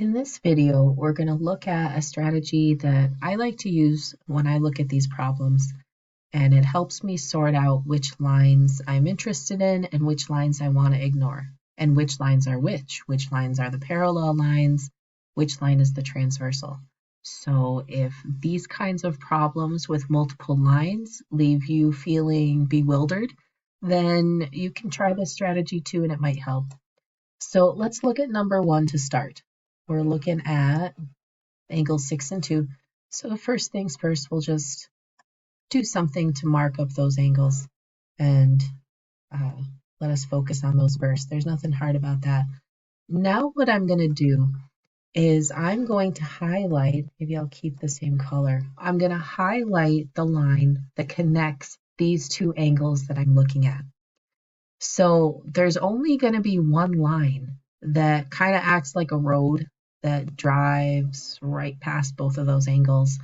In this video, we're going to look at a strategy that I like to use when I look at these problems, and it helps me sort out which lines I'm interested in and which lines I want to ignore, and which lines are which lines are the parallel lines, which line is the transversal. So if these kinds of problems with multiple lines leave you feeling bewildered, then you can try this strategy too, and it might help. So let's look at number 1 to start. We're looking at angles 6 and 2. So first things first, we'll just do something to mark up those angles and let us focus on those first. There's nothing hard about that. Now what I'm going to do is I'm going to highlight, maybe I'll keep the same color. I'm going to highlight the line that connects these two angles that I'm looking at. So there's only going to be one line that kind of acts like a road that drives right past both of those angles.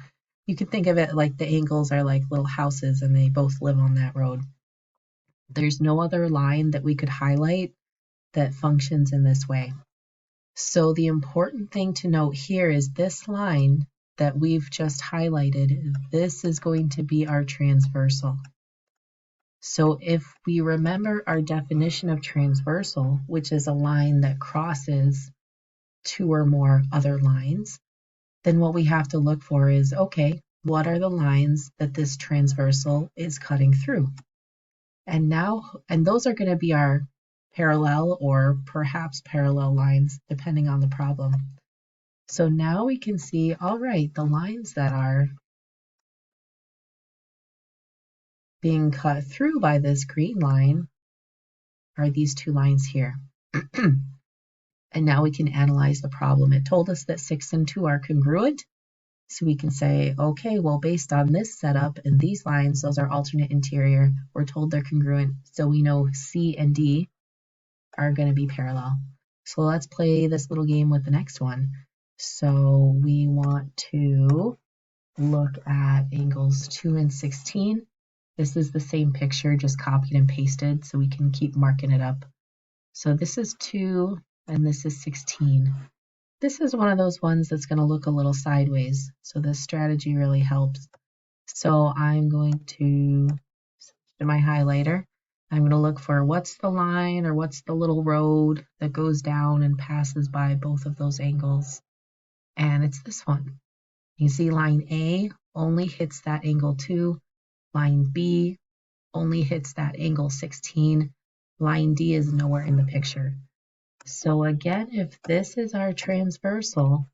You can think of it like the angles are like little houses and they both live on that road. There's no other line that we could highlight that functions in this way. So the important thing to note here is this line that we've just highlighted, this is going to be our transversal. So if we remember our definition of transversal, which is a line that crosses two or more other lines, then what we have to look for is, okay, what are the lines that this transversal is cutting through? And those are going to be our parallel or perhaps parallel lines, depending on the problem. So now we can see, all right, the lines that are being cut through by this green line are these two lines here. And now we can analyze the problem. It told us that 6 and 2 are congruent. So we can say, okay, well, based on this setup and these lines, those are alternate interior. We're told they're congruent. So we know C and D are going to be parallel. So let's play this little game with the next one. So we want to look at angles 2 and 16. This is the same picture, just copied and pasted, so we can keep marking it up. So this is 2 and this is 16. This is one of those ones that's going to look a little sideways, so this strategy really helps. So I'm going to switch to my highlighter. I'm going to look for what's the line or what's the little road that goes down and passes by both of those angles. And it's this one. You see line A only hits that angle 2. Line B only hits that angle 16. Line D is nowhere in the picture. So again, if this is our transversal,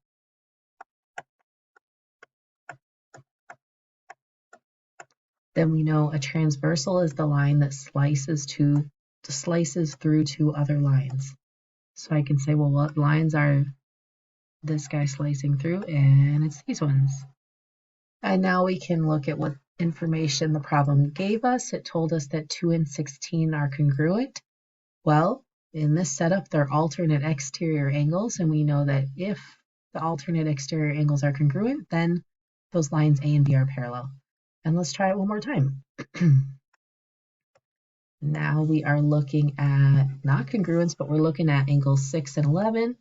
then we know a transversal is the line that slices through two other lines. So I can say, well, what lines are this guy slicing through? And it's these ones. And now we can look at what information the problem gave us. It told us that 2 and 16 are congruent. Well, in this setup, they're alternate exterior angles, and we know that if the alternate exterior angles are congruent, then those lines A and B are parallel. And let's try it one more time. Now we are looking at not congruence, but we're looking at angles 6 and 11,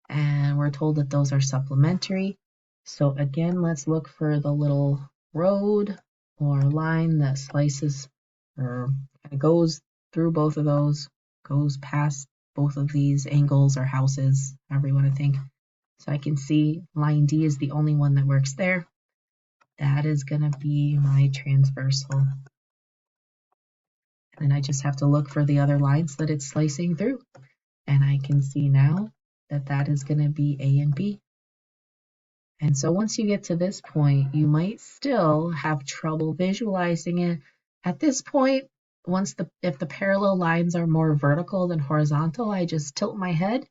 and we're told that those are supplementary. So again, let's look for the little road or line that slices or goes through both of those, goes past both of these angles or houses, however you want to think. So I can see line D is the only one that works there. That is going to be my transversal. And then I just have to look for the other lines that it's slicing through. And I can see now that that is going to be A and B. And so once you get to this point, you might still have trouble visualizing it. At this point, if the parallel lines are more vertical than horizontal, I just tilt my head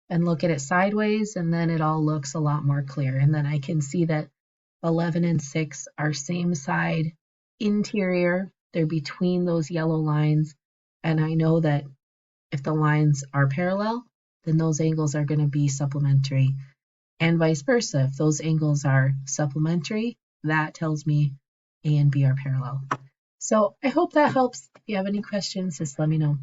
and look at it sideways, and then it all looks a lot more clear. And then I can see that 11 and 6 are same side interior. They're between those yellow lines. And I know that if the lines are parallel, then those angles are going to be supplementary. And vice versa. If those angles are supplementary, that tells me A and B are parallel. So I hope that helps. If you have any questions, just let me know.